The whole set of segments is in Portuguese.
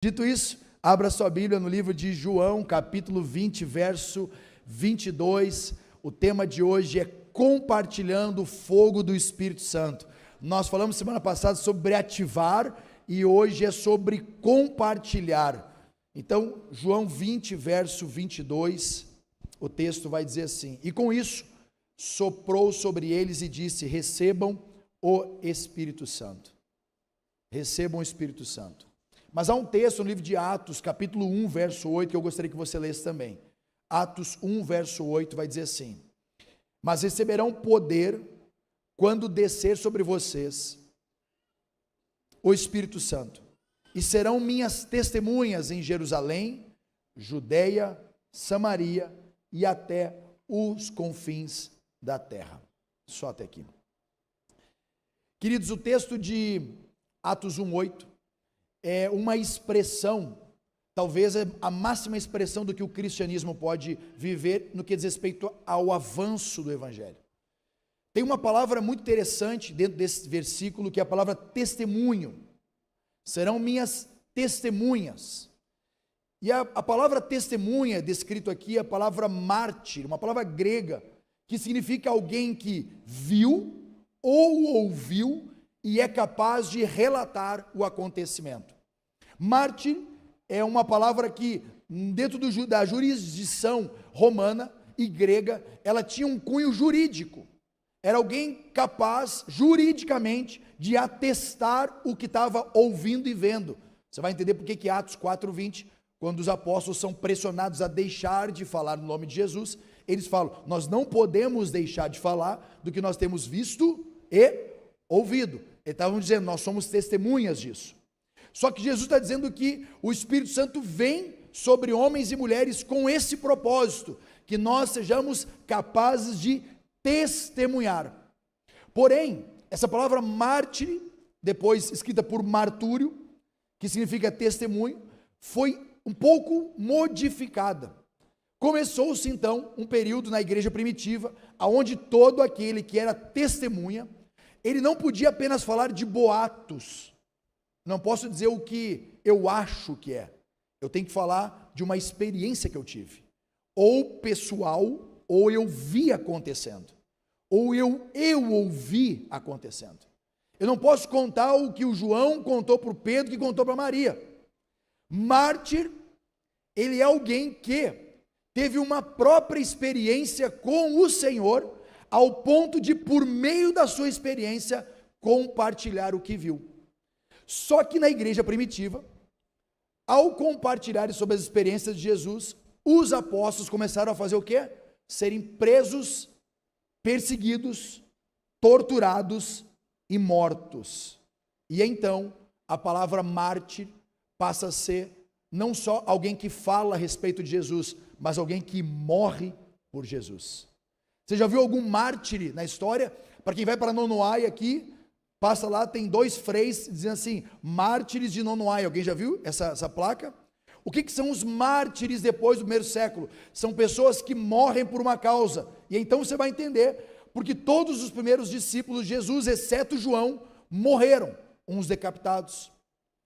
Dito isso, abra sua Bíblia no livro de João, capítulo 20, verso 22. O tema de hoje é compartilhando o fogo do Espírito Santo. Nós falamos semana passada sobre ativar e hoje é sobre compartilhar. Então, João 20, verso 22, o texto vai dizer assim: e com isso, soprou sobre eles e disse: recebam o Espírito Santo. Recebam o Espírito Santo. Mas há um texto no livro de Atos, capítulo 1, verso 8, que eu gostaria que você lesse também. Atos 1, verso 8, vai dizer assim: mas receberão poder quando descer sobre vocês o Espírito Santo, e serão minhas testemunhas em Jerusalém, Judeia, Samaria e até os confins da terra. Só até aqui. Queridos, o texto de Atos 1, 8 é uma expressão, talvez a máxima expressão do que o cristianismo pode viver no que diz respeito ao avanço do evangelho. Tem uma palavra muito interessante dentro desse versículo, que é a palavra testemunho. Serão minhas testemunhas. E a palavra testemunha, descrito aqui, é a palavra mártir, uma palavra grega, que significa alguém que viu ou ouviu e é capaz de relatar o acontecimento. Mártir é uma palavra que, dentro da jurisdição romana e grega, ela tinha um cunho jurídico. Era alguém capaz, juridicamente, de atestar o que estava ouvindo e vendo. Você vai entender por que Atos 4:20, quando os apóstolos são pressionados a deixar de falar no nome de Jesus, eles falam: nós não podemos deixar de falar do que nós temos visto e ouvido. Eles estavam dizendo: nós somos testemunhas disso. Só que Jesus está dizendo que o Espírito Santo vem sobre homens e mulheres com esse propósito, que nós sejamos capazes de testemunhar. Porém, essa palavra mártir, depois escrita por martúrio, que significa testemunho, foi um pouco modificada. Começou-se então um período na igreja primitiva, onde todo aquele que era testemunha, ele não podia apenas falar de boatos. Não posso dizer o que eu acho que é. Eu tenho que falar de uma experiência que eu tive. Ou pessoal, ou eu vi acontecendo. Ou eu ouvi acontecendo. Eu não posso contar o que o João contou para o Pedro, que contou para Maria. Mártir, ele é alguém que teve uma própria experiência com o Senhor, ao ponto de, por meio da sua experiência, compartilhar o que viu. Só que na igreja primitiva, ao compartilhar sobre as experiências de Jesus, os apóstolos começaram a fazer o quê? Serem presos, perseguidos, torturados e mortos. E então, a palavra mártir passa a ser não só alguém que fala a respeito de Jesus, mas alguém que morre por Jesus. Você já viu algum mártir na história? Para quem vai para Nonoai aqui, passa lá, tem 2 freis dizendo assim: mártires de Nonoai. Alguém já viu essa placa? O que são os mártires depois do 1º século? São pessoas que morrem por uma causa. E então você vai entender, porque todos os primeiros discípulos de Jesus, exceto João, morreram. Uns decapitados,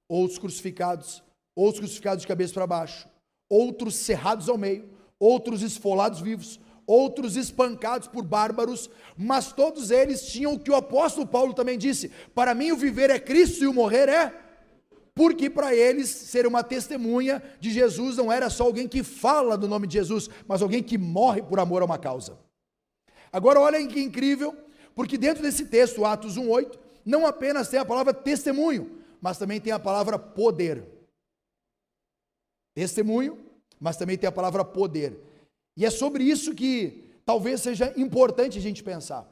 outros crucificados de cabeça para baixo, outros cerrados ao meio, outros esfolados vivos, outros espancados por bárbaros, mas todos eles tinham o que o apóstolo Paulo também disse: para mim o viver é Cristo e o morrer é, porque para eles ser uma testemunha de Jesus não era só alguém que fala do nome de Jesus, mas alguém que morre por amor a uma causa. Agora olhem que incrível, porque dentro desse texto, Atos 1:8, não apenas tem a palavra testemunho, mas também tem a palavra poder. Testemunho, mas também tem a palavra poder. E é sobre isso que talvez seja importante a gente pensar.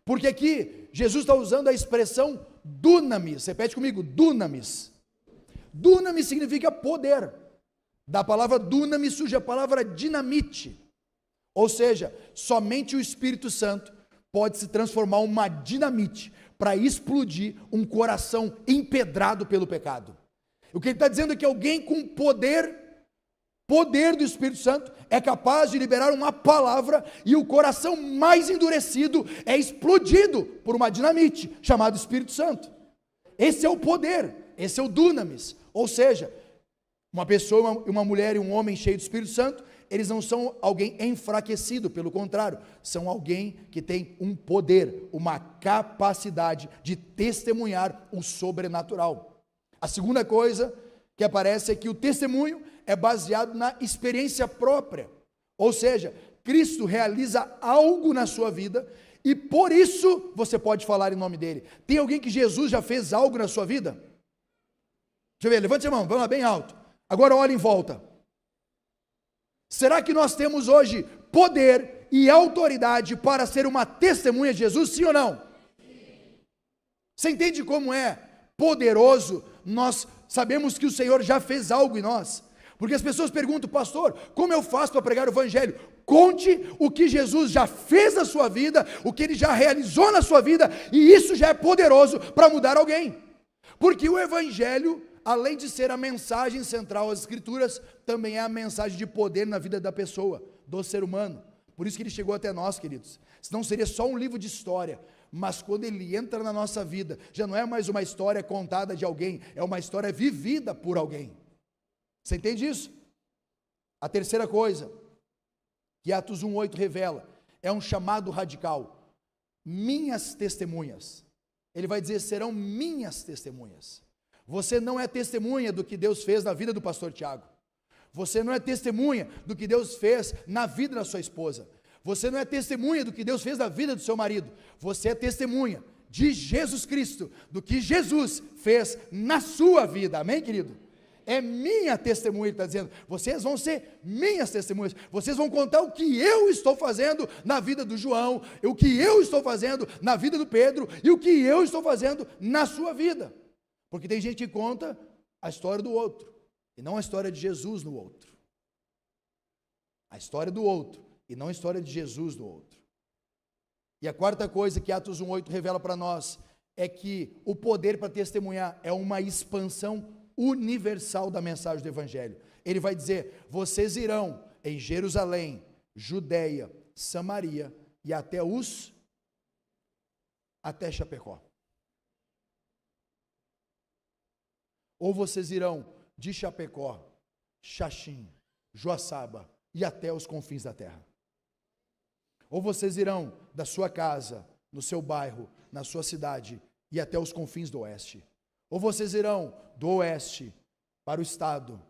Porque aqui, Jesus está usando a expressão dunamis. Repete comigo: dunamis. Dunamis significa poder. Da palavra dunamis surge a palavra dinamite. Ou seja, somente o Espírito Santo pode se transformar em uma dinamite para explodir um coração empedrado pelo pecado. O que ele está dizendo é que alguém com poder do Espírito Santo é capaz de liberar uma palavra e o coração mais endurecido é explodido por uma dinamite chamada Espírito Santo. Esse é o poder, esse é o dunamis. Ou seja, Uma pessoa, uma mulher e um homem cheio do Espírito Santo, eles não são alguém enfraquecido, pelo contrário, são alguém que tem um poder, uma capacidade de testemunhar o sobrenatural. A segunda coisa que aparece é que o testemunho é baseado na experiência própria, ou seja, Cristo realiza algo na sua vida e por isso você pode falar em nome dele. Tem alguém que Jesus já fez algo na sua vida? Deixa eu ver, levante a mão, vamos lá, bem alto. Agora olhe em volta. Será que nós temos hoje poder e autoridade para ser uma testemunha de Jesus, sim ou não? Você entende como é poderoso? Nós sabemos que o Senhor já fez algo em nós. Porque as pessoas perguntam, pastor, como eu faço para pregar o evangelho? Conte o que Jesus já fez na sua vida, o que ele já realizou na sua vida, e isso já é poderoso para mudar alguém. Porque o evangelho, além de ser a mensagem central às escrituras, também é a mensagem de poder na vida da pessoa, do ser humano. Por isso que ele chegou até nós, queridos. Senão seria só um livro de história. Mas quando ele entra na nossa vida, já não é mais uma história contada de alguém, é uma história vivida por alguém. Você entende isso? A terceira coisa que Atos 1:8 revela é um chamado radical. Minhas testemunhas. Ele vai dizer, serão minhas testemunhas. Você não é testemunha do que Deus fez na vida do pastor Tiago. Você não é testemunha do que Deus fez na vida da sua esposa. Você não é testemunha do que Deus fez na vida do seu marido. Você é testemunha de Jesus Cristo, do que Jesus fez na sua vida. Amém, querido? É minha testemunha, ele está dizendo. Vocês vão ser minhas testemunhas. Vocês vão contar o que eu estou fazendo na vida do João, o que eu estou fazendo na vida do Pedro e o que eu estou fazendo na sua vida. Porque tem gente que conta a história do outro e não a história de Jesus no outro. A história do outro e não a história de Jesus no outro. E a quarta coisa que Atos 1:8 revela para nós é que o poder para testemunhar é uma expansão universal da mensagem do evangelho. Ele vai dizer, vocês irão em Jerusalém, Judeia, Samaria e até Chapecó. Ou vocês irão de Chapecó, Xaxim, Joaçaba e até os confins da terra. Ou vocês irão da sua casa, no seu bairro, na sua cidade e até os confins do oeste. Ou vocês irão do oeste para o estado,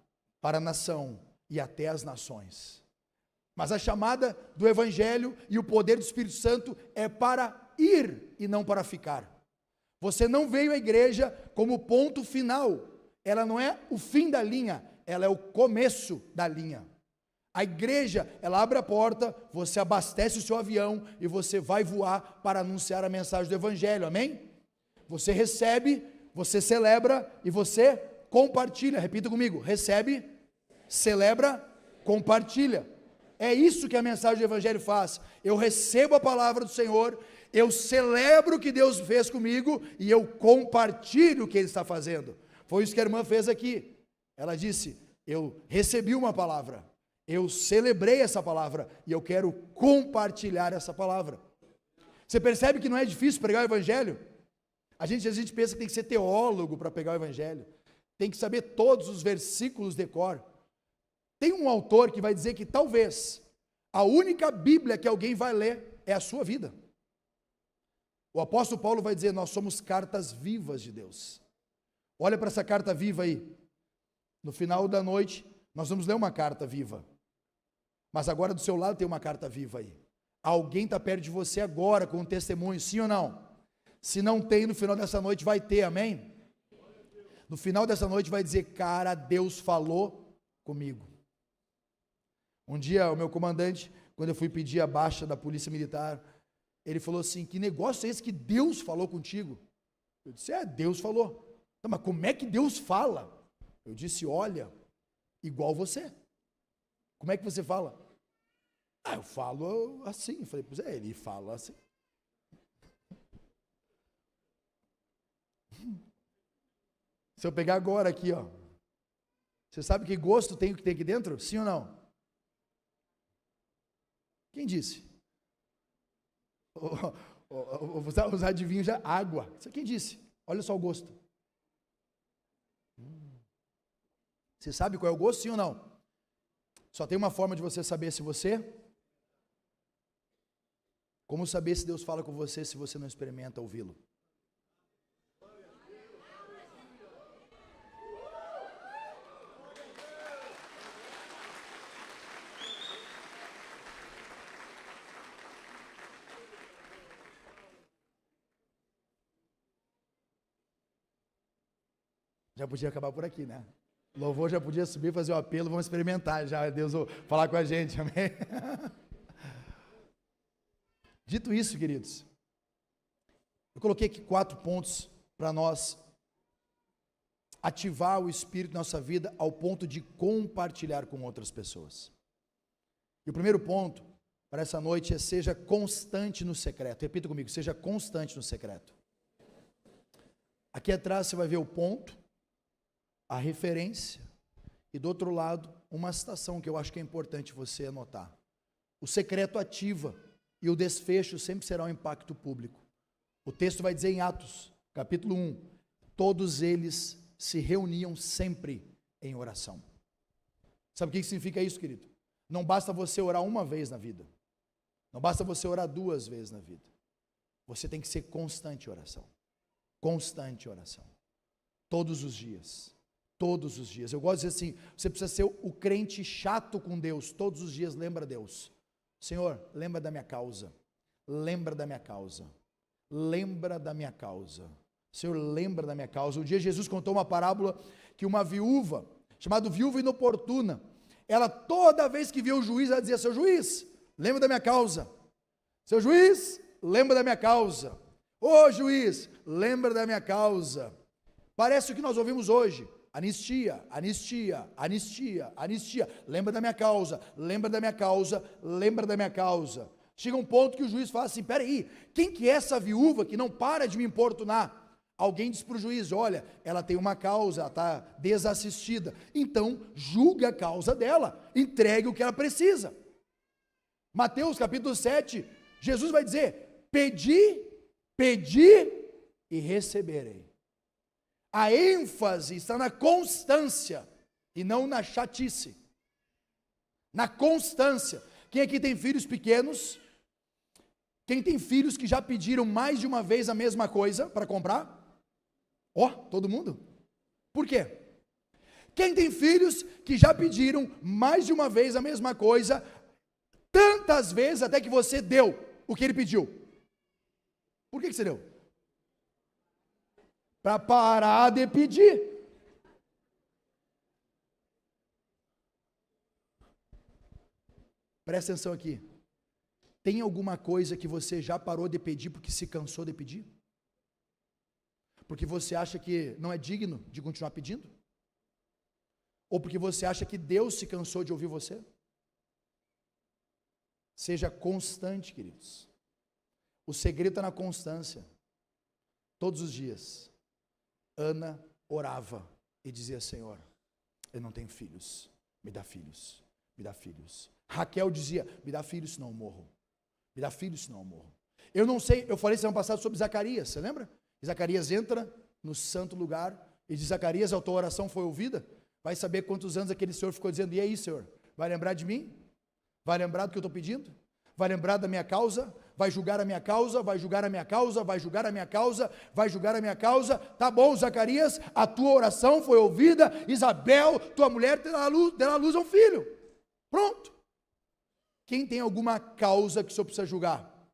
para a nação e até as nações. Mas a chamada do evangelho e o poder do Espírito Santo é para ir e não para ficar. Você não veio à igreja como ponto final. Ela não é o fim da linha, ela é o começo da linha. A igreja, ela abre a porta, você abastece o seu avião e você vai voar para anunciar a mensagem do evangelho, amém? Você recebe, você celebra e você compartilha. Repita comigo, recebe, celebra, compartilha. É isso que a mensagem do evangelho faz. Eu recebo a palavra do Senhor, eu celebro o que Deus fez comigo e eu compartilho o que Ele está fazendo. Foi isso que a irmã fez aqui. Ela disse, eu recebi uma palavra, eu celebrei essa palavra e eu quero compartilhar essa palavra. Você percebe que não é difícil pregar o evangelho? A gente pensa que tem que ser teólogo para pregar o evangelho. Tem que saber todos os versículos de cor. Tem um autor que vai dizer que talvez a única Bíblia que alguém vai ler é a sua vida. O apóstolo Paulo vai dizer, nós somos cartas vivas de Deus. Olha para essa carta viva aí. No final da noite, nós vamos ler uma carta viva. Mas agora do seu lado tem uma carta viva aí. Alguém está perto de você agora com um testemunho, sim ou não? Se não tem, no final dessa noite vai ter, amém? No final dessa noite vai dizer, cara, Deus falou comigo. Um dia o meu comandante, quando eu fui pedir a baixa da polícia militar, ele falou assim, que negócio é esse que Deus falou contigo? Eu disse, Deus falou. Não, mas como é que Deus fala? Eu disse, olha, igual você. Como é que você fala? Eu falo assim. Eu falei, pois ele fala assim. Se eu pegar agora aqui, ó, você sabe que gosto tem o que tem aqui dentro? Sim ou não? Quem disse? Os adivinhos já, água. Isso quem disse? Olha só o gosto. Você sabe qual é o gosto, sim ou não? Só tem uma forma de você saber se você... Como saber se Deus fala com você se você não experimenta ouvi-lo? Já podia acabar por aqui, né? Louvor já podia subir, fazer o apelo, vamos experimentar já, Deus vai falar com a gente, amém? Dito isso, queridos, eu coloquei aqui 4 pontos para nós ativar o Espírito na nossa vida ao ponto de compartilhar com outras pessoas. E o primeiro ponto para essa noite é: seja constante no secreto. Repita comigo: seja constante no secreto. Aqui atrás você vai ver o ponto, a referência, e do outro lado uma citação que eu acho que é importante você anotar. O secreto ativa e o desfecho sempre será um impacto público. O texto vai dizer em Atos, capítulo 1, todos eles se reuniam sempre em oração. Sabe o que significa isso, querido? Não basta você orar uma vez na vida, não basta você orar 2 vezes na vida, você tem que ser constante em oração, todos os dias. Todos os dias. Eu gosto de dizer assim: você precisa ser o crente chato com Deus. Todos os dias lembra Deus. Senhor, lembra da minha causa. Lembra da minha causa. Lembra da minha causa. Senhor, lembra da minha causa. Um dia Jesus contou uma parábola que uma viúva, chamada viúva inoportuna, ela toda vez que via o juiz, ela dizia: seu juiz, lembra da minha causa. Seu juiz, lembra da minha causa. Ô juiz, lembra da minha causa. Parece o que nós ouvimos hoje. Anistia, anistia, anistia, anistia. Lembra da minha causa, lembra da minha causa, lembra da minha causa. Chega um ponto que o juiz fala assim: peraí, quem que é essa viúva que não para de me importunar? Alguém diz para o juiz: olha, ela tem uma causa, ela está desassistida. Então, julga a causa dela, entregue o que ela precisa. Mateus capítulo 7, Jesus vai dizer: pedi, pedi e receberei. A ênfase está na constância e não na chatice. Na constância. Quem aqui tem filhos pequenos? Quem tem filhos que já pediram mais de uma vez a mesma coisa para comprar? Todo mundo? Por quê? Quem tem filhos que já pediram mais de uma vez a mesma coisa, tantas vezes até que você deu o que ele pediu? Por que você deu? Para parar de pedir. Presta atenção aqui. Tem alguma coisa que você já parou de pedir porque se cansou de pedir? Porque você acha que não é digno de continuar pedindo? Ou porque você acha que Deus se cansou de ouvir você? Seja constante, queridos. O segredo está na constância. Todos os dias. Ana orava e dizia: Senhor, eu não tenho filhos, me dá filhos, me dá filhos. Raquel dizia: me dá filhos senão eu morro, me dá filhos senão eu morro. Eu não sei, eu falei semana passada sobre Zacarias, você lembra? Zacarias entra no santo lugar e diz: Zacarias, a tua oração foi ouvida? Vai saber quantos anos aquele senhor ficou dizendo: e aí, Senhor, vai lembrar de mim? Vai lembrar do que eu estou pedindo? Vai lembrar da minha causa? Vai julgar a minha causa? Vai julgar a minha causa? Vai julgar a minha causa? Vai julgar a minha causa? Tá bom, Zacarias, a tua oração foi ouvida. Isabel, tua mulher terá à luz a um filho. Pronto. Quem tem alguma causa que o senhor precisa julgar?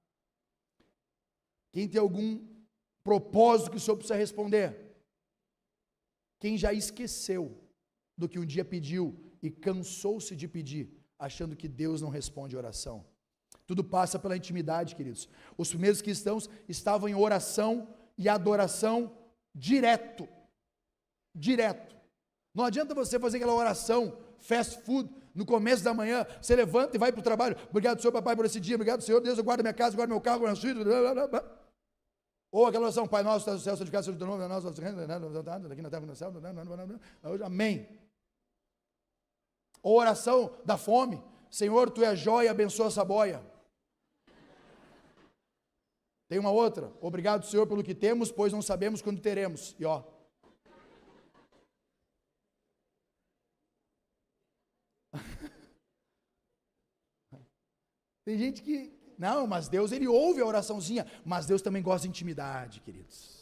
Quem tem algum propósito que o senhor precisa responder? Quem já esqueceu do que um dia pediu e cansou-se de pedir, achando que Deus não responde oração? Tudo passa pela intimidade, queridos. Os primeiros cristãos estavam em oração e adoração direto. Direto. Não adianta você fazer aquela oração fast food no começo da manhã, você levanta e vai para o trabalho. Obrigado, Senhor, papai, por esse dia. Obrigado, Senhor, Deus, eu guardo minha casa, guardo meu carro, guardo meus filhos. Ou aquela oração: Pai nosso, estás no céu, santificado seja o teu nome, nosso aqui na terra, no céu. Amém. Ou oração da fome: Senhor, tu és a joia, abençoa essa boia. Tem uma outra: obrigado, Senhor, pelo que temos, pois não sabemos quando teremos. Tem gente que, não, mas Deus, ele ouve a oraçãozinha, mas Deus também gosta de intimidade, queridos.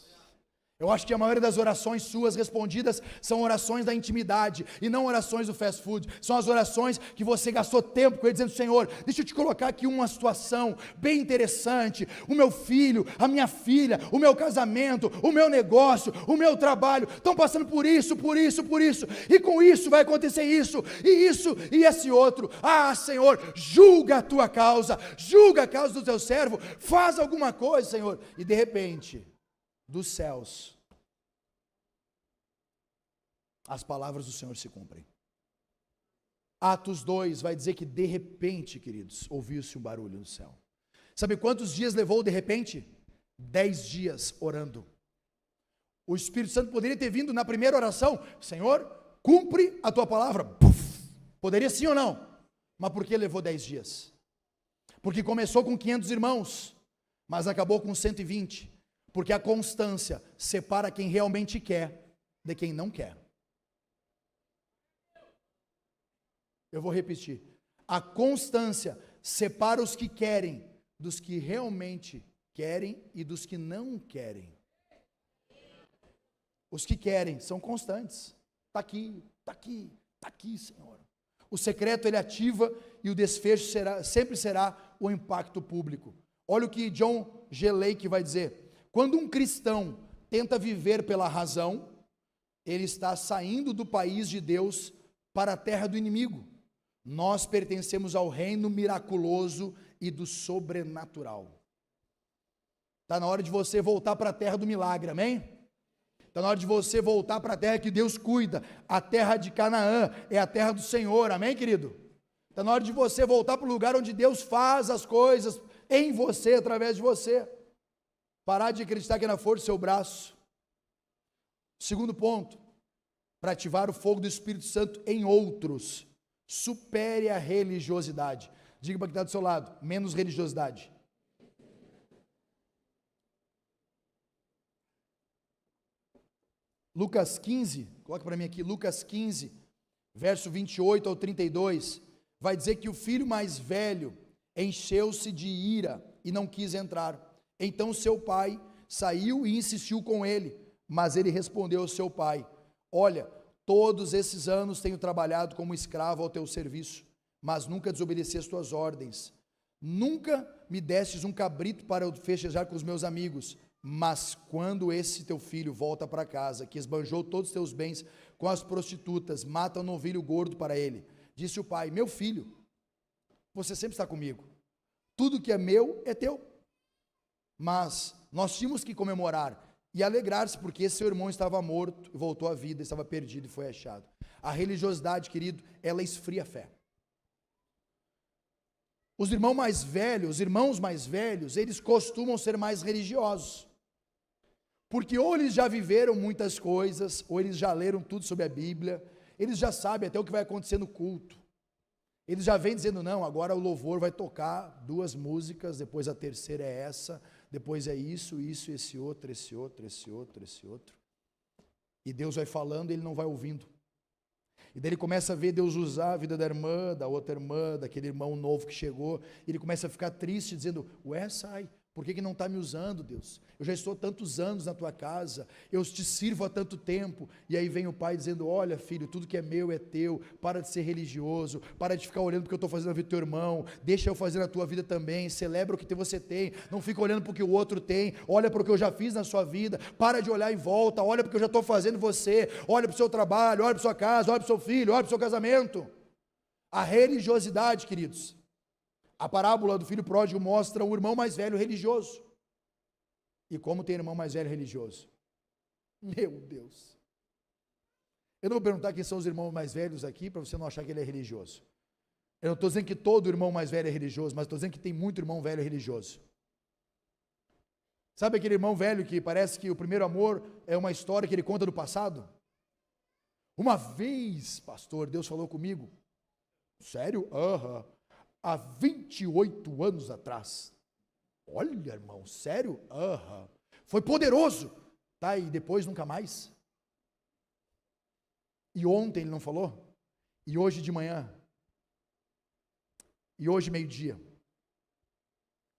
Eu acho que a maioria das orações suas respondidas são orações da intimidade e não orações do fast food. São as orações que você gastou tempo com ele, dizendo: Senhor, deixa eu te colocar aqui uma situação bem interessante. O meu filho, a minha filha, o meu casamento, o meu negócio, o meu trabalho estão passando por isso, por isso, por isso. E com isso vai acontecer isso e esse outro. Ah, Senhor, julga a tua causa, julga a causa do teu servo, faz alguma coisa, Senhor. E de repente, dos céus, as palavras do Senhor se cumprem. Atos 2 vai dizer que de repente, queridos, ouviu-se um barulho no céu. Sabe quantos dias levou de repente? 10 dias orando. O Espírito Santo poderia ter vindo na primeira oração: Senhor, cumpre a tua palavra. Puf! Poderia sim ou não? Mas por que levou 10 dias? Porque começou com 500 irmãos, mas acabou com 120. Porque a constância separa quem realmente quer de quem não quer. Eu vou repetir. A constância separa os que querem dos que realmente querem e dos que não querem. Os que querem são constantes. Está aqui, está aqui, está aqui, Senhor. O secreto ele ativa e o desfecho sempre será o impacto público. Olha o que John G. Lake vai dizer. Quando um cristão tenta viver pela razão, ele está saindo do país de Deus para a terra do inimigo. Nós pertencemos ao reino miraculoso e do sobrenatural. Está na hora de você voltar para a terra do milagre, amém? Está na hora de você voltar para a terra que Deus cuida. A terra de Canaã é a terra do Senhor, amém, querido? Está na hora de você voltar para o lugar onde Deus faz as coisas em você, através de você. Parar de acreditar que é na força do seu braço. Segundo ponto, para ativar o fogo do Espírito Santo em outros, supere a religiosidade. Diga para quem está do seu lado: menos religiosidade. Lucas 15, coloca para mim aqui, Lucas 15, verso 28 ao 32, vai dizer que o filho mais velho encheu-se de ira e não quis entrar. Então seu pai saiu e insistiu com ele, mas ele respondeu ao seu pai: olha, todos esses anos tenho trabalhado como escravo ao teu serviço, mas nunca desobedeci as tuas ordens. Nunca me destes um cabrito para eu festejar com os meus amigos. Mas quando esse teu filho volta para casa, que esbanjou todos os teus bens com as prostitutas, mata um novilho gordo para ele, disse o pai: meu filho, você sempre está comigo, tudo que é meu é teu. Mas nós tínhamos que comemorar e alegrar-se, porque esse seu irmão estava morto e voltou à vida, estava perdido e foi achado. A religiosidade, querido, ela esfria a fé. Os irmãos mais velhos, eles costumam ser mais religiosos. Porque ou eles já viveram muitas coisas, ou eles já leram tudo sobre a Bíblia, eles já sabem até o que vai acontecer no culto. Eles já vêm dizendo: não, agora o louvor vai tocar 2 músicas, depois a terceira é essa, depois é isso, esse outro. E Deus vai falando e ele não vai ouvindo. E daí ele começa a ver Deus usar a vida da irmã, da outra irmã, daquele irmão novo que chegou, e ele começa a ficar triste, dizendo: ué, sai, por que não está me usando, Deus? Eu já estou há tantos anos na tua casa, eu te sirvo há tanto tempo. E aí vem o pai dizendo: olha, filho, tudo que é meu é teu, para de ser religioso, para de ficar olhando porque eu estou fazendo na vida do teu irmão, deixa eu fazer na tua vida também, celebra o que você tem, não fica olhando para o que o outro tem, olha para o que eu já fiz na sua vida, para de olhar em volta, olha para o que eu já estou fazendo em você, olha para o seu trabalho, olha para a sua casa, olha para o seu filho, olha para o seu casamento. A religiosidade, queridos, a parábola do filho pródigo mostra o irmão mais velho religioso. E como tem irmão mais velho religioso? Meu Deus. Eu não vou perguntar quem são os irmãos mais velhos aqui, para você não achar que ele é religioso. Eu não estou dizendo que todo irmão mais velho é religioso, mas estou dizendo que tem muito irmão velho religioso. Sabe aquele irmão velho que parece que o primeiro amor é uma história que ele conta do passado? Uma vez, pastor, Deus falou comigo. Sério? Aham. Há 28 anos atrás. Olha, irmão, sério? Aham. Foi poderoso. Tá, e depois nunca mais? E ontem ele não falou? E hoje de manhã? E hoje meio-dia?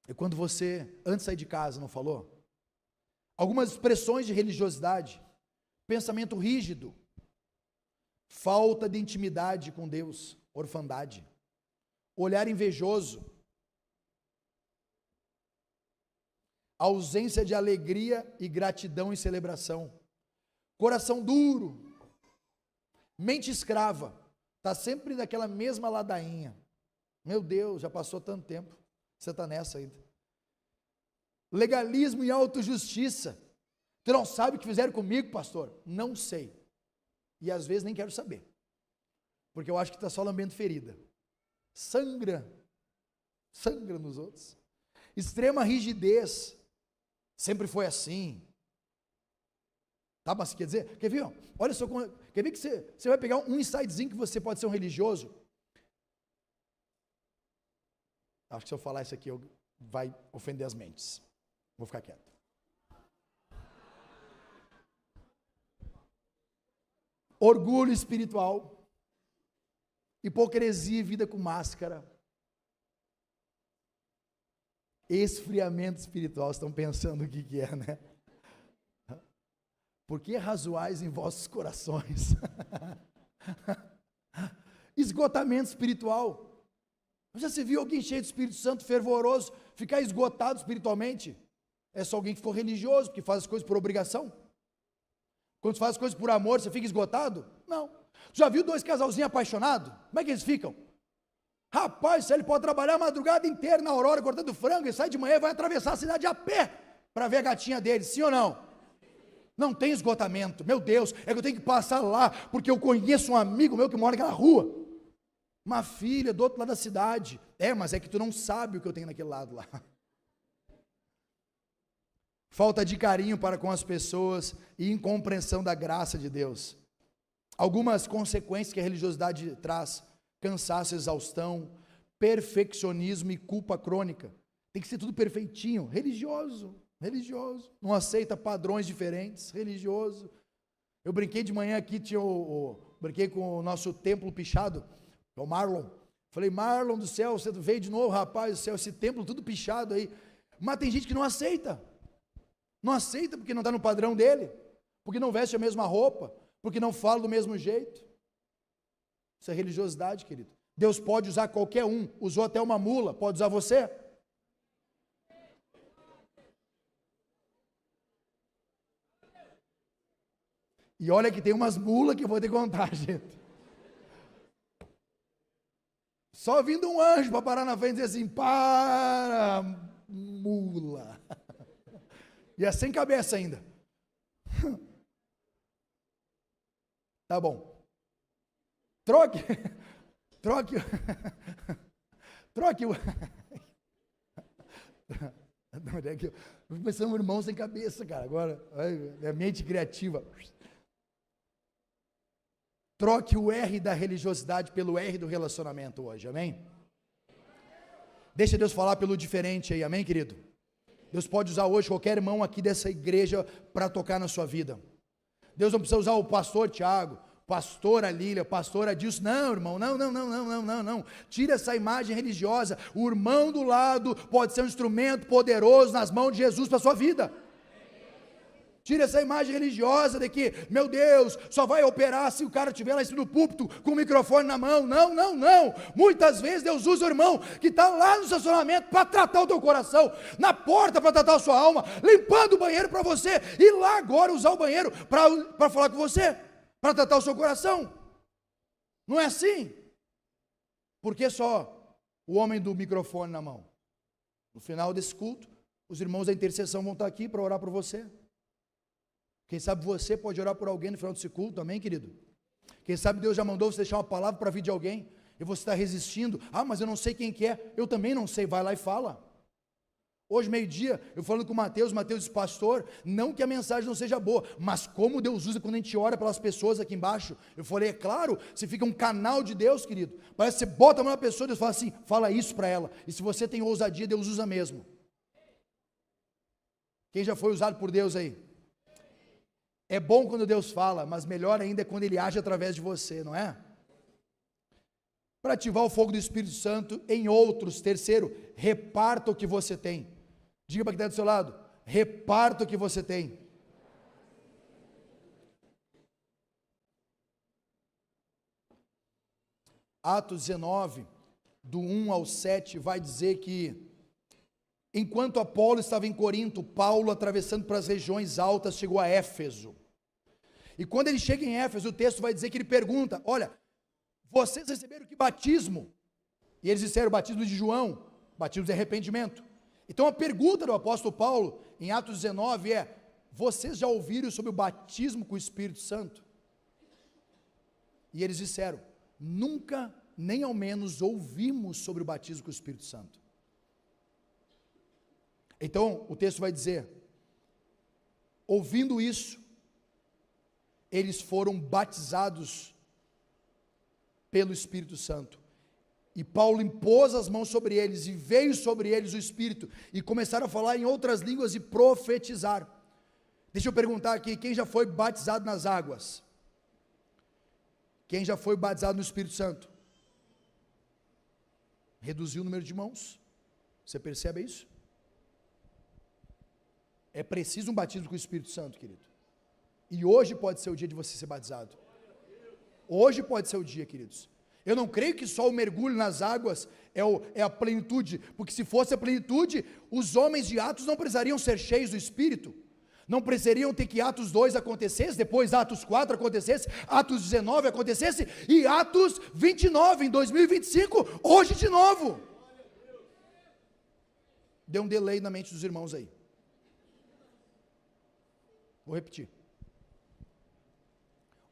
é quando você, antes de sair de casa, não falou? Algumas expressões de religiosidade: pensamento rígido, falta de intimidade com Deus, orfandade, olhar invejoso, ausência de alegria e gratidão e celebração, coração duro, mente escrava, está sempre naquela mesma ladainha. Meu Deus, já passou tanto tempo, você está nessa ainda. Legalismo e autojustiça. Tu não sabe o que fizeram comigo, pastor? Não sei. E às vezes nem quero saber, porque eu acho que está só lambendo ferida. Sangra nos outros. Extrema rigidez. Sempre foi assim. Tá, mas quer dizer, quer ver? Olha só, quer ver que você vai pegar um insightzinho que você pode ser um religioso? Acho que se eu falar isso aqui, vai ofender as mentes. Vou ficar quieto. Orgulho espiritual, hipocrisia e vida com máscara, esfriamento espiritual. Estão pensando o que é, né? Por que razoais em vossos corações? Esgotamento espiritual. Já se viu alguém cheio de Espírito Santo, fervoroso, ficar esgotado espiritualmente? É só alguém que ficou religioso, porque faz as coisas por obrigação. Quando você faz as coisas por amor, você fica esgotado? Não. Já viu dois casalzinhos apaixonados? Como é que eles ficam? Rapaz, ele pode trabalhar a madrugada inteira na Aurora cortando frango e sai de manhã e vai atravessar a cidade a pé para ver a gatinha dele, sim ou não? Não tem esgotamento. Meu Deus, é que eu tenho que passar lá porque eu conheço um amigo meu que mora naquela rua. Uma filha do outro lado da cidade. Mas é que tu não sabe o que eu tenho naquele lado lá. Falta de carinho para com as pessoas e incompreensão da graça de Deus. Algumas consequências que a religiosidade traz: cansaço, exaustão, perfeccionismo e culpa crônica. Tem que ser tudo perfeitinho. Religioso, não aceita padrões diferentes, religioso. Eu brinquei de manhã aqui, brinquei com o nosso templo pichado, o Marlon. Falei: Marlon do céu, você veio de novo, rapaz do céu, esse templo tudo pichado aí. Mas tem gente que não aceita. Não aceita porque não está no padrão dele, porque não veste a mesma roupa, porque não fala do mesmo jeito. Isso é religiosidade, querido. Deus pode usar qualquer um, usou até uma mula, pode usar você? E olha que tem umas mulas que eu vou ter que contar, gente. Só vindo um anjo para parar na frente e dizer assim: para, mula. E é sem cabeça ainda. Tá bom. Troque o. Não, é que eu pensando um irmão sem cabeça, cara. Agora, é mente criativa. Troque o R da religiosidade pelo R do relacionamento hoje, amém? Deixa Deus falar pelo diferente aí, amém, querido? Deus pode usar hoje qualquer irmão aqui dessa igreja para tocar na sua vida. Deus não precisa usar o pastor Tiago, pastora Lília, pastora Dilson. Não, irmão, não. Tira essa imagem religiosa. O irmão do lado pode ser um instrumento poderoso nas mãos de Jesus para a sua vida. Tira essa imagem religiosa de que, meu Deus, só vai operar se o cara estiver lá em cima do púlpito com o microfone na mão. Não. Muitas vezes Deus usa o irmão que está lá no estacionamento para tratar o teu coração, na porta para tratar a sua alma, limpando o banheiro para você, e lá agora usar o banheiro para falar com você, para tratar o seu coração. Não é assim? Por que só o homem do microfone na mão? No final desse culto, os irmãos da intercessão vão estar aqui para orar por você. Quem sabe você pode orar por alguém no final desse culto, amém, querido? Quem sabe Deus já mandou você deixar uma palavra para a vida de alguém, e você está resistindo. Mas eu não sei quem que é. Eu também não sei, vai lá e fala. Hoje, meio-dia, eu falando com o Mateus disse: pastor, não que a mensagem não seja boa, mas como Deus usa quando a gente ora pelas pessoas aqui embaixo. Eu falei: é claro, você fica um canal de Deus, querido. Parece que você bota a mão na pessoa e Deus fala assim: fala isso para ela. E se você tem ousadia, Deus usa mesmo. Quem já foi usado por Deus aí? É bom quando Deus fala, mas melhor ainda é quando Ele age através de você, não é? para ativar o fogo do Espírito Santo em outros. Terceiro, reparta o que você tem. Diga para quem está do seu lado, reparta o que você tem. Atos 19, do 1 ao 7, vai dizer que, enquanto Apolo estava em Corinto, Paulo, atravessando para as regiões altas, chegou a Éfeso. E quando ele chega em Éfeso, o texto vai dizer que ele pergunta: olha, vocês receberam que batismo? E eles disseram: batismo de João, batismo de arrependimento. Então a pergunta do apóstolo Paulo, em Atos 19, é: vocês já ouviram sobre o batismo com o Espírito Santo? E eles disseram: nunca, nem ao menos ouvimos sobre o batismo com o Espírito Santo. Então o texto vai dizer: ouvindo isso, eles foram batizados pelo Espírito Santo. E Paulo impôs as mãos sobre eles, e veio sobre eles o Espírito, e começaram a falar em outras línguas e profetizar. Deixa eu perguntar aqui, quem já foi batizado nas águas? Quem já foi batizado no Espírito Santo? Reduziu o número de mãos. Você percebe isso? É preciso um batismo com o Espírito Santo, querido. E hoje pode ser o dia de você ser batizado. Hoje pode ser o dia, queridos. Eu não creio que só o mergulho nas águas é a plenitude, porque se fosse a plenitude, os homens de Atos não precisariam ser cheios do Espírito, não precisariam ter que Atos 2 acontecesse, depois Atos 4 acontecesse, Atos 19 acontecesse, e Atos 29 em 2025, hoje de novo. Deu um delay na mente dos irmãos aí. Vou repetir.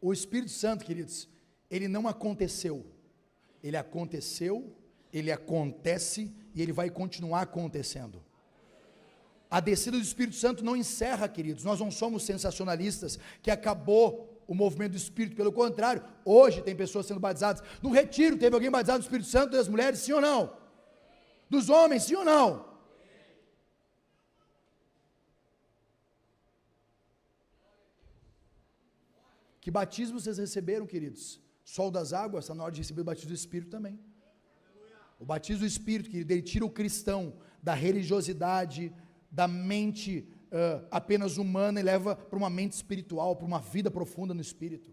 O Espírito Santo, queridos, ele não aconteceu, ele aconteceu, ele acontece e ele vai continuar acontecendo. A descida do Espírito Santo não encerra, queridos, nós não somos sensacionalistas, que acabou o movimento do Espírito, pelo contrário, hoje tem pessoas sendo batizadas. No retiro, teve alguém batizado no Espírito Santo das mulheres, sim ou não? Dos homens, sim ou não? Que batismo vocês receberam, queridos? Só o das águas, está na hora de receber o batismo do Espírito também. O batismo do Espírito, querido, ele tira o cristão da religiosidade, da mente apenas humana, e leva para uma mente espiritual, para uma vida profunda no Espírito.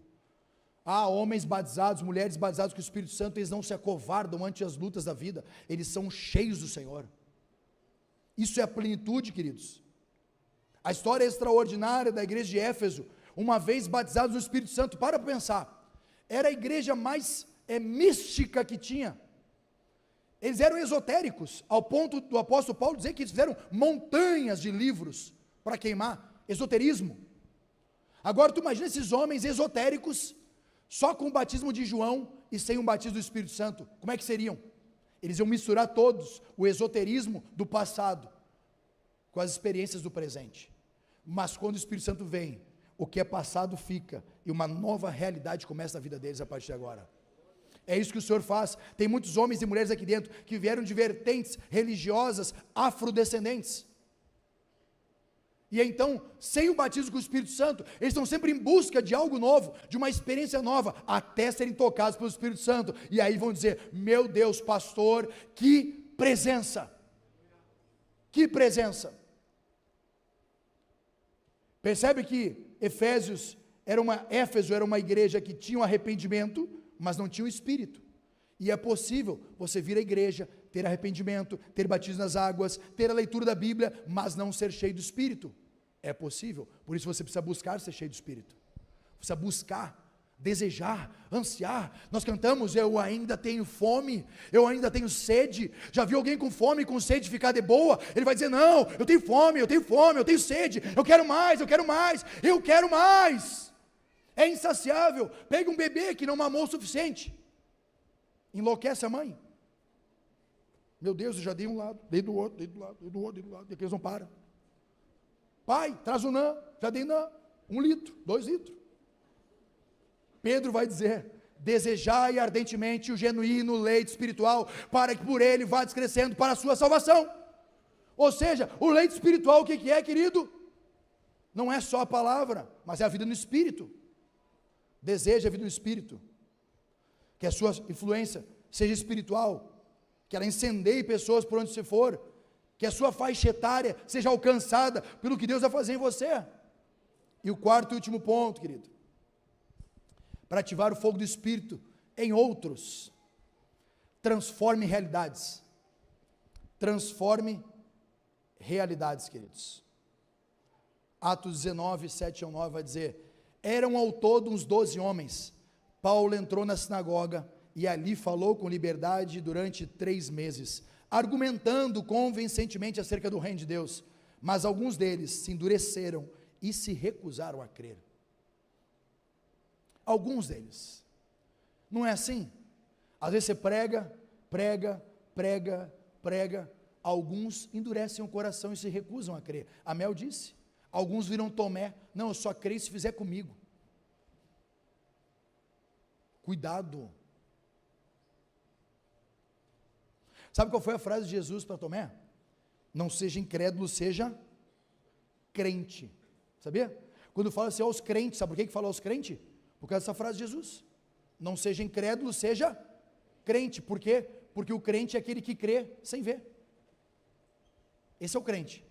Homens batizados, mulheres batizadas com o Espírito Santo, eles não se acovardam ante as lutas da vida, eles são cheios do Senhor. Isso é a plenitude, queridos. A história extraordinária da igreja de Éfeso, uma vez batizados no Espírito Santo, para pensar, era a igreja mais mística que tinha. Eles eram esotéricos, ao ponto do apóstolo Paulo dizer que eles fizeram montanhas de livros para queimar, esoterismo. Agora tu imagina esses homens esotéricos, só com o batismo de João e sem o batismo do Espírito Santo, como é que seriam? Eles iam misturar todos, o esoterismo do passado, com as experiências do presente. Mas quando o Espírito Santo vem, o que é passado fica, e uma nova realidade começa na vida deles a partir de agora. É isso que o Senhor faz. Tem muitos homens e mulheres aqui dentro, que vieram de vertentes religiosas, afrodescendentes, e então, sem o batismo com o Espírito Santo, eles estão sempre em busca de algo novo, de uma experiência nova, até serem tocados pelo Espírito Santo, e aí vão dizer: meu Deus, pastor, que presença, que presença. Percebe que Éfeso era uma igreja que tinha um arrependimento, mas não tinha o Espírito. E é possível você vir à igreja, ter arrependimento, ter batismo nas águas, ter a leitura da Bíblia, mas não ser cheio do Espírito. É possível. Por isso você precisa buscar ser cheio do Espírito. Precisa buscar, desejar, ansiar. Nós cantamos: eu ainda tenho fome, eu ainda tenho sede. Já viu alguém com fome e com sede ficar de boa? Ele vai dizer: não, eu tenho fome, eu tenho fome, eu tenho sede, eu quero mais, eu quero mais, eu quero mais. É insaciável. Pega um bebê que não mamou o suficiente, enlouquece a mãe. Meu Deus, eu já dei um lado, dei do outro, dei do lado, dei do outro, dei do lado, e aqueles não param. Pai, traz o NAN, já dei NAN, 1 litro, 2 litros. Pedro vai dizer: desejai ardentemente o genuíno leite espiritual, para que por ele vá descrescendo para a sua salvação. Ou seja, o leite espiritual, o que é, querido? Não é só a palavra, mas é a vida no Espírito. Deseja a vida no Espírito, que a sua influência seja espiritual, que ela incendeie pessoas por onde você for, que a sua faixa etária seja alcançada pelo que Deus vai fazer em você. E o quarto e último ponto, querido, para ativar o fogo do Espírito em outros, transforme realidades. Transforme realidades, queridos. Atos 19, 7 ao 9 vai dizer: eram ao todo uns 12 homens. Paulo entrou na sinagoga e ali falou com liberdade durante 3 meses, argumentando convincentemente acerca do reino de Deus. Mas alguns deles se endureceram e se recusaram a crer. Alguns deles. Não é assim? Às vezes você prega, alguns endurecem o coração e se recusam a crer. A Mel disse, alguns viram Tomé: não, eu só creio se fizer comigo. Cuidado. Sabe qual foi a frase de Jesus para Tomé? Não seja incrédulo, seja crente. Sabia? Quando fala assim aos crentes, sabe por que fala aos crentes? Por causa dessa frase de Jesus. Não seja incrédulo, seja crente. Por quê? Porque o crente é aquele que crê sem ver. Esse é o crente.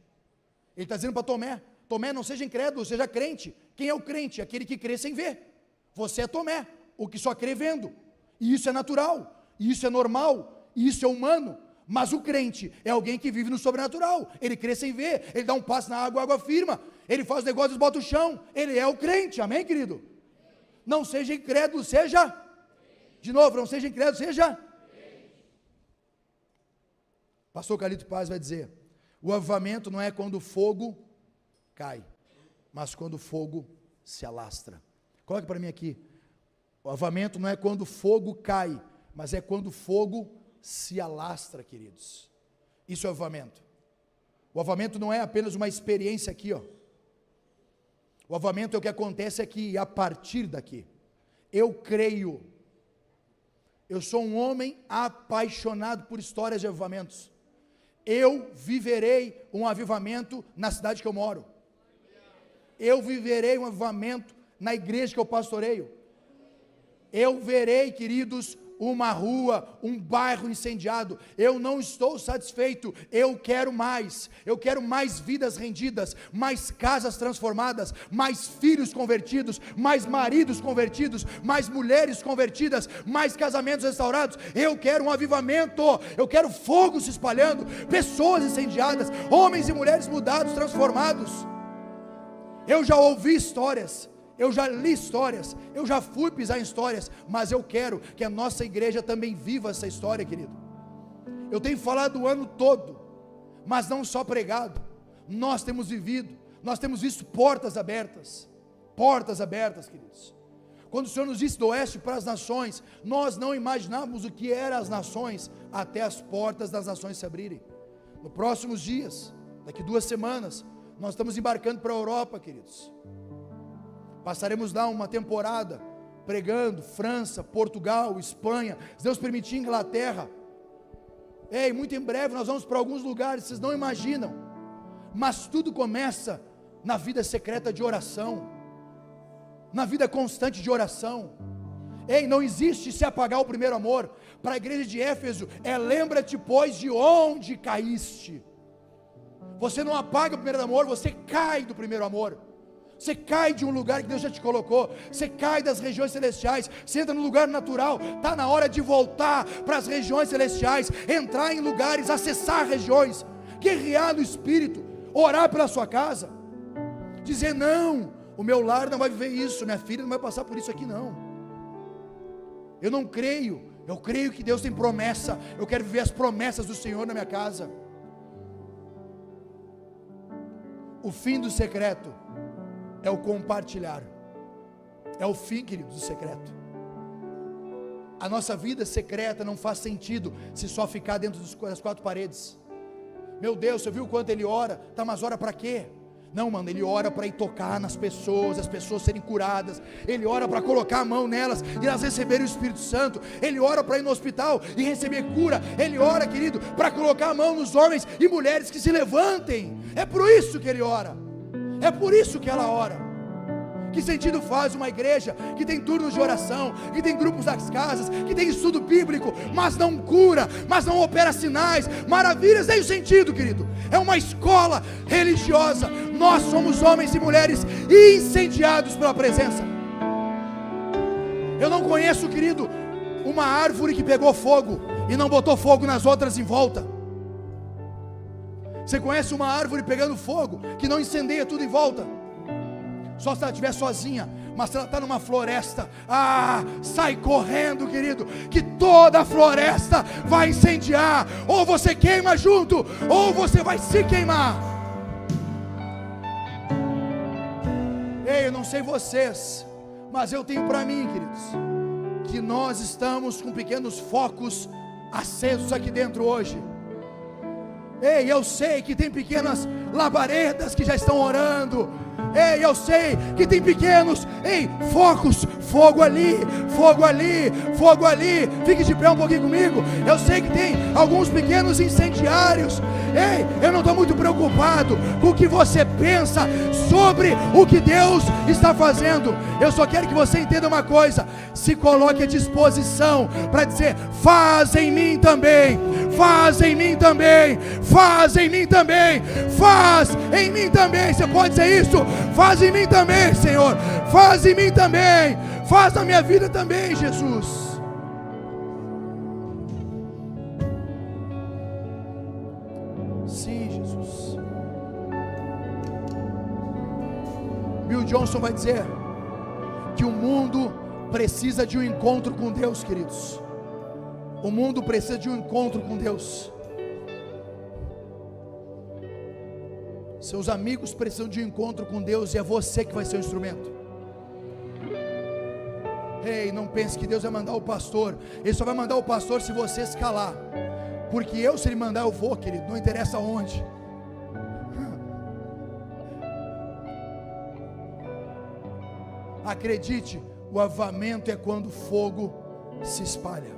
Ele está dizendo para Tomé: Tomé, não seja incrédulo, seja crente. Quem é o crente? Aquele que crê sem ver. Você é Tomé, o que só crê vendo. E isso é natural, e isso é normal, e isso é humano. Mas o crente é alguém que vive no sobrenatural. Ele crê sem ver, ele dá um passo na água, a água firma. Ele faz negócios, bota o chão. Ele é o crente, amém, querido? Não seja incrédulo, seja. De novo, não seja incrédulo, seja. Pastor Carlito Paz vai dizer: o avivamento não é quando o fogo cai, mas quando o fogo se alastra. Coloque para mim aqui: o avivamento não é quando o fogo cai, mas é quando o fogo se alastra, queridos. Isso é o avivamento. O avivamento não é apenas uma experiência aqui, ó. O avivamento é o que acontece aqui e a partir daqui. Eu creio. Eu sou um homem apaixonado por histórias de avivamentos. Eu viverei um avivamento na cidade que eu moro. Eu viverei um avivamento na igreja que eu pastoreio. Eu verei, queridos, uma rua, um bairro incendiado. Eu não estou satisfeito, eu quero mais vidas rendidas, mais casas transformadas, mais filhos convertidos, mais maridos convertidos, mais mulheres convertidas, mais casamentos restaurados. Eu quero um avivamento, eu quero fogo se espalhando, pessoas incendiadas, homens e mulheres mudados, transformados. Eu já ouvi histórias, eu já li histórias, eu já fui pisar em histórias, mas eu quero que a nossa igreja também viva essa história, querido. Eu tenho falado o ano todo, mas não só pregado. Nós temos vivido, nós temos visto portas abertas, queridos. Quando o Senhor nos disse do oeste para as nações, nós não imaginávamos o que eram as nações, até as portas das nações se abrirem. Nos próximos dias, daqui 2 semanas, nós estamos embarcando para a Europa, queridos. Passaremos lá uma temporada pregando, França, Portugal, Espanha, se Deus permitir, Inglaterra. Muito em breve nós vamos para alguns lugares, vocês não imaginam. Mas tudo começa na vida secreta de oração, na vida constante de oração. Não existe se apagar o primeiro amor. Para a igreja de Éfeso, lembra-te, pois, de onde caíste. Você não apaga o primeiro amor, você cai do primeiro amor. Você cai de um lugar que Deus já te colocou, você cai das regiões celestiais, você entra no lugar natural. Está na hora de voltar para as regiões celestiais, entrar em lugares, acessar regiões, guerrear no Espírito, orar pela sua casa, dizer: não, o meu lar não vai viver isso, minha filha não vai passar por isso aqui não. Eu não creio, eu creio que Deus tem promessa, eu quero viver as promessas do Senhor na minha casa. O fim do secreto é o compartilhar. É o fim, queridos, do secreto. A nossa vida secreta não faz sentido se só ficar dentro das 4 paredes. Meu Deus, você viu o quanto ele ora? Tá, mas ora para quê? Não, mano, ele ora para ir tocar nas pessoas, as pessoas serem curadas. Ele ora para colocar a mão nelas e elas receberem o Espírito Santo. Ele ora para ir no hospital e receber cura. Ele ora, querido, para colocar a mão nos homens e mulheres que se levantem. É por isso que ele ora. É por isso que ela ora. Que sentido faz uma igreja que tem turnos de oração, que tem grupos das casas, que tem estudo bíblico, mas não cura, mas não opera sinais, maravilhas? Tem sentido, querido. É uma escola religiosa. Nós somos homens e mulheres incendiados pela presença. Eu não conheço, querido, uma árvore que pegou fogo e não botou fogo nas outras em volta. Você conhece uma árvore pegando fogo que não incendeia tudo em volta? Só se ela estiver sozinha. Mas se ela está numa floresta, sai correndo, querido, que toda a floresta vai incendiar. Ou você queima junto, ou você vai se queimar. Ei, eu não sei vocês, mas eu tenho para mim, queridos, que nós estamos com pequenos focos acesos aqui dentro hoje. Ei, eu sei que tem pequenas labaredas que já estão orando. Ei, eu sei que tem pequenos, focos, fogo ali, fogo ali, fogo ali. Fique de pé um pouquinho comigo. Eu sei que tem alguns pequenos incendiários. Ei, eu não estou muito preocupado com o que você pensa sobre o que Deus está fazendo. Eu só quero que você entenda uma coisa: se coloque à disposição para dizer: faz em mim também, faz em mim também, faz em mim também, faz em mim também. Você pode dizer isso? Faz em mim também, Senhor, faz em mim também, faz na minha vida também, Jesus. Sim, Jesus. Bill Johnson vai dizer que o mundo precisa de um encontro com Deus, queridos. O mundo precisa de um encontro com Deus. Seus amigos precisam de um encontro com Deus, e é você que vai ser o instrumento. Ei, não pense que Deus vai mandar o pastor. Ele só vai mandar o pastor se você se calar. Porque se ele mandar, eu vou, querido, não interessa onde. Acredite, o avivamento é quando o fogo se espalha.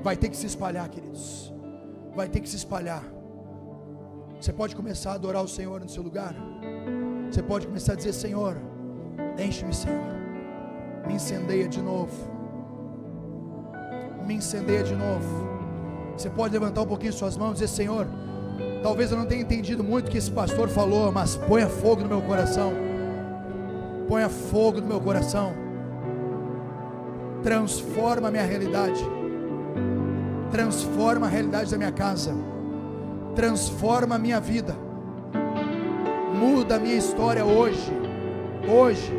Vai ter que se espalhar, queridos. Vai ter que se espalhar. Você pode começar a adorar o Senhor no seu lugar. Você pode começar a dizer: Senhor, enche-me, Senhor, me incendeia de novo, me incendeia de novo. Você pode levantar um pouquinho suas mãos e dizer: Senhor, talvez eu não tenha entendido muito o que esse pastor falou, mas ponha fogo no meu coração, ponha fogo no meu coração, transforma a minha realidade, transforma a realidade da minha casa, transforma a minha vida, muda a minha história hoje, hoje.